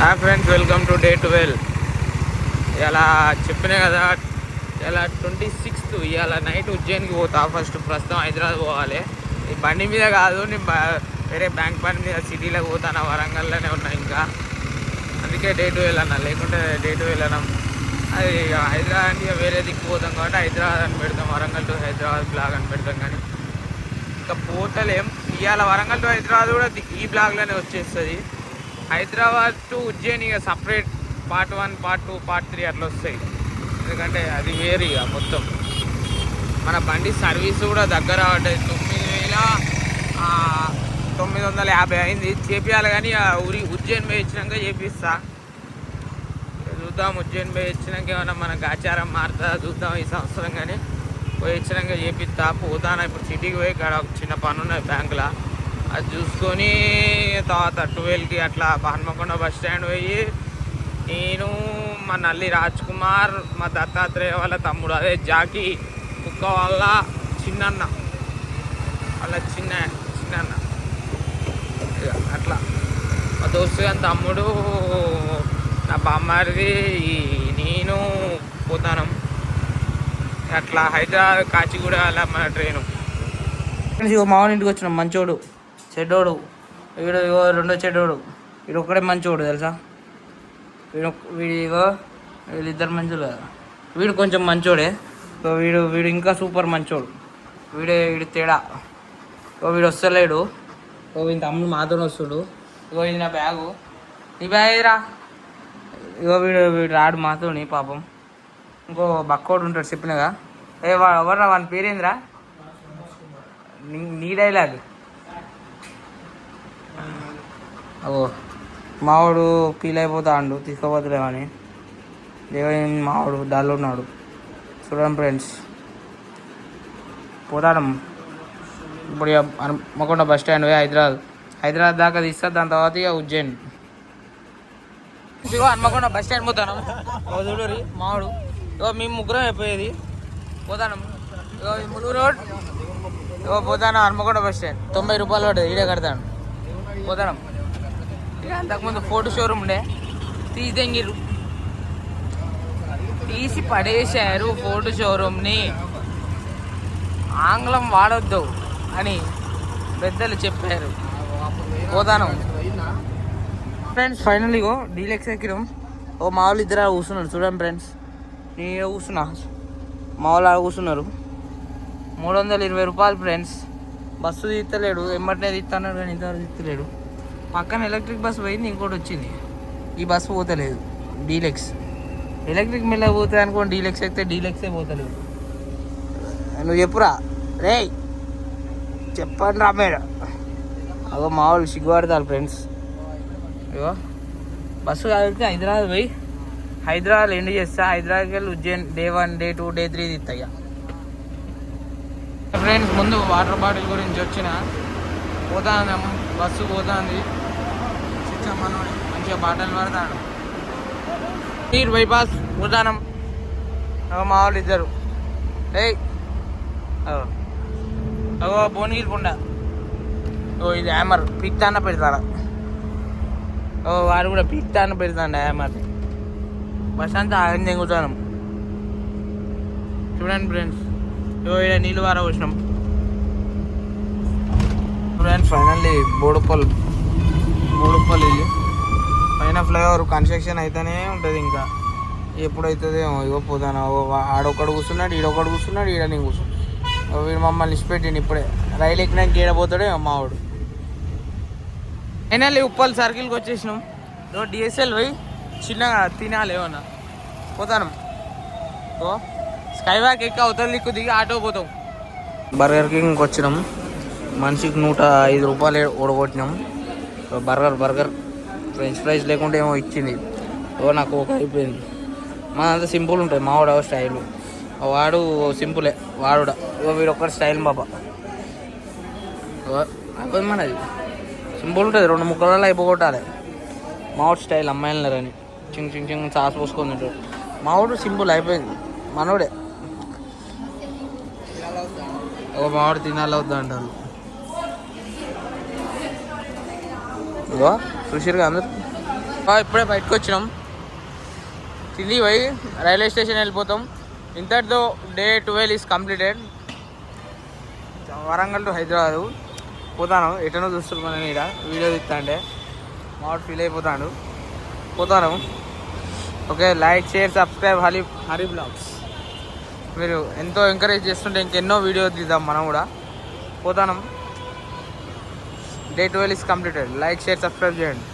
Hi friends, welcome to day 12. ఇలా చెప్పినా కదా, ఇలా 26th ఇవాళ నైట్ ఉజ్జయిన్కి పోతా. ప్రస్తుతం హైదరాబాద్ పోవాలి. ఈ బండి మీద కాదు, నేను వేరే బ్యాంక్ పని మీద సిటీలోకి పోతాను. వరంగల్లోనే ఉన్నా ఇంకా, అందుకే డే 12 అన్నా. లేకుంటే డే 12 అన్నాం. అది హైదరాబాద్ అంటే వేరే దిక్కు పోతాం కాబట్టి హైదరాబాద్ అని పెడతాం. వరంగల్ టు హైదరాబాద్ బ్లాగ్ అని పెడతాం. కానీ ఇంకా పోతలేం. ఇవాళ వరంగల్ టు హైదరాబాద్ కూడా ఈ బ్లాగ్లోనే వచ్చేస్తుంది. హైదరాబాద్ టు ఉజ్జయిన్ ఇక సపరేట్ పార్ట్ 1, పార్ట్ 2, పార్ట్ 3 అట్లా వస్తాయి. ఎందుకంటే అది వేరు. ఇక మొత్తం మన బండి సర్వీస్ కూడా దగ్గర 9,950 అయింది. చేపియాలి కానీ ఉజ్జయిన్ పోయి ఇచ్చినాక చేపిస్తా. చూద్దాం, ఉజ్జయిన్ పోయి ఇచ్చినాక ఏమన్నా మనకు ఆచారం మారుతుందా చూద్దాం ఈ సంవత్సరం. కానీ పోయి ఇచ్చినాక చేపిస్తా. పోతాను ఇప్పుడు సిటీకి పోయి ఇక్కడ ఒక చిన్న పని ఉన్నది బ్యాంకులో, అది చూసుకొని తర్వాత 12కి అట్లా హన్మకొండ బస్ స్టాండ్ పోయి నేను, మా నల్లి రాజ్ కుమార్, మా దత్తాత్రేయ వాళ్ళ తమ్ముడు, అదే జాకీ కుక్క వాళ్ళ చిన్నన్న, వాళ్ళ చిన్నన్న అట్లా మా దోస్తు గారి తమ్ముడు, నా బామ్మారిది, నేను పోతాను అట్లా హైదరాబాద్ కాచిగూడ అలా మన ట్రైను. మామూలు ఇంటికి వచ్చినాం. మంచోడు, చెడ్డోడు వీడు. రెండో చెడ్డోడు వీడు. ఒక్కడే మంచోడు తెలుసా. వీళ్ళిద్దరు మంచోడు కదా. వీడు కొంచెం మంచోడే. వీడు ఇంకా సూపర్ మంచోడు. వీడు తేడా. వీడు వస్తలేడు. వీడి తమ్ముడు మాతో వస్తుడు. ఇది నా బ్యాగు. నీ బ్యాగ్ ఏదిరా? వీడు రాడు మాతోని పాపం. ఇంకో బక్కోడు ఉంటాడు చెప్పినగా. ఎవర్రా వాని పేరేంద్రా? నీ డైలాగ్. అవో మావాడు ఫీల్ అయిపోతా అండు తీసుకోపోతలేమని. మావాడు డల్ ఉన్నాడు. చూడండి ఫ్రెండ్స్, పోతాడం ఇప్పుడు హన్మకొండ బస్ స్టాండ్ పోయి హైదరాబాద్ దాకా తీస్తా. దాని తర్వాత ఇక ఉజ్జయిన్. హన్మకొండ బస్ స్టాండ్ పోతాను. చూడరి మావాడు. మేము ముగ్గురం అయిపోయేది. పోతాను ములుగు రోడ్. పోతాను హన్మకొండ బస్ స్టాండ్. 90 రూపాయలు పడ్డది. ఈడే కడతాను. పోతాను. ఇక అంతకుముందు ఫోటో షోరూమ్ ఉండే, తీసి పడేశారు ఫోటో షోరూమ్ని. ఆంగ్లం వాడొద్దు అని పెద్దలు చెప్పారు. పోతాను ఫ్రెండ్స్. Final deluxe ఎక్కినాం. మా వాళ్ళు ఇద్దరు కూర్చున్నారు. చూడండి ఫ్రెండ్స్, నేను కూర్చున్నా, మా వాళ్ళు కూర్చున్నారు. 320 రూపాయలు ఫ్రెండ్స్. బస్సు తీస్తలేడు, ఎమ్మటనే తీస్తున్నాడు కానీ ఇంతవరకు తీస్తలేడు. పక్కన ఎలక్ట్రిక్ బస్సు పోయింది, ఇంకోటి వచ్చింది. ఈ బస్సు పోతలేదు. డీలెక్స్ ఎలక్ట్రిక్ మెల్ల పోతుంది అనుకోండి. డీలెక్స్ ఎక్కితే డీలెక్సే పోతలేదు. నువ్వు చెప్పురా రే, చెప్పండి రా మేడం. అగో మా వాళ్ళు సిగ్గుపడతారు ఫ్రెండ్స్. ఇగో బస్సు కలిగితే హైదరాబాద్ పోయి హైదరాబాద్ ఎండ్ చేస్తా. హైదరాబాద్కి వెళ్ళి ఉజ్జయిన్ డే 1, డే 2, డే 3 తీస్తాయి ఫ్రెండ్స్. ముందు వాటర్ బాటిల్ గురించి వచ్చిన పోతాను. బస్సు పోతుంది. మనోడి మంచిగా బాటిల్ పడతాడు. నీరు బైపాస్ పోతానం. మా వాళ్ళు ఇద్దరు. అగో భువనగిరి కొండ. ఇది హ్యామర్ పీక్తాన పెడతారా? వాడు కూడా పీక్తాన పెడతాడు హ్యామర్. బస్ అంతా ఆగం తెంగుతాను. చూడండి ఫ్రెండ్స్, ఇక్కడ నీళ్ళు వార వచ్చినాం ఫ్రెండ్స్. ఫైనల్లీ బోడుపల్లి ఇది పైన ఫ్లైఓవర్ కన్స్ట్రక్షన్ అయితేనే ఉంటుంది. ఇంకా ఎప్పుడైతుందేమో. ఇగో పోతాను. ఆడొక్కడు కూర్చున్నాడు, ఈడొక్కడు కూర్చున్నాడు, ఈడ నేను కూర్చున్నాడు. వీడు మమ్మల్ని ఇచ్చిపెట్టిండు. ఇప్పుడే రైలు ఎక్కినాక ఈడపోతాడే మావాడు. ఫైనల్లీ ఉప్పల్ సర్కిల్కి వచ్చేసినాం. డిఎస్ఎల్ పోయి చిన్నగా తినాలి ఏమన్నా. పోతాను. స్కై వాక్ ఎక్కి అవతల దిక్కు దిగి ఆటో పోతాం. బర్గర్ కింగ్కి వచ్చినాం. మనిషికి 105 రూపాయలు ఓడగొట్టినాం. బర్గర్ ఫ్రెంచ్ ఫ్రైస్ లేకుంటే ఏమో ఇచ్చింది. నాకు ఒక అయిపోయింది. అంతా సింపుల్ ఉంటుంది. మావాడు స్టైలు, వాడు సింపులే వాడు. వీడు ఒక్కటి స్టైల్ బాబా. అయిపోయింది మనది. సింపుల్ ఉంటుంది. 2 ముక్కలలో అయిపోగొట్టాలి. మావాడు స్టైల్ అమ్మాయిలరని చింగ్ సాస్ పోసుకొని తింటాడు. మావాడు సింపుల్ అయిపోయింది. మనోడే మావాడు తినాలి వద్దా అంటారు. ఇగో చూసిరుగా అందరు. ఇప్పుడే బయటకు వచ్చినాం, తిండి పోయి రైల్వే స్టేషన్ వెళ్ళిపోతాం. ఇంతటితో day 12 is completed. Warangal to Hyderabad పోతాను. ఎటనో చూస్తున్నాం మనం ఇక్కడ వీడియో తీస్తాంటే మావాడు ఫీల్ అయిపోతాడు. పోతాను. Okay, like share subscribe Hari blogs. మీరు ఎంతో ఎంకరేజ్ చేస్తుంటే ఇంకెన్నో వీడియోస్ తీద్దాం మనం కూడా. పోతాను. Day 12 is completed. Like share subscribe చేయండి.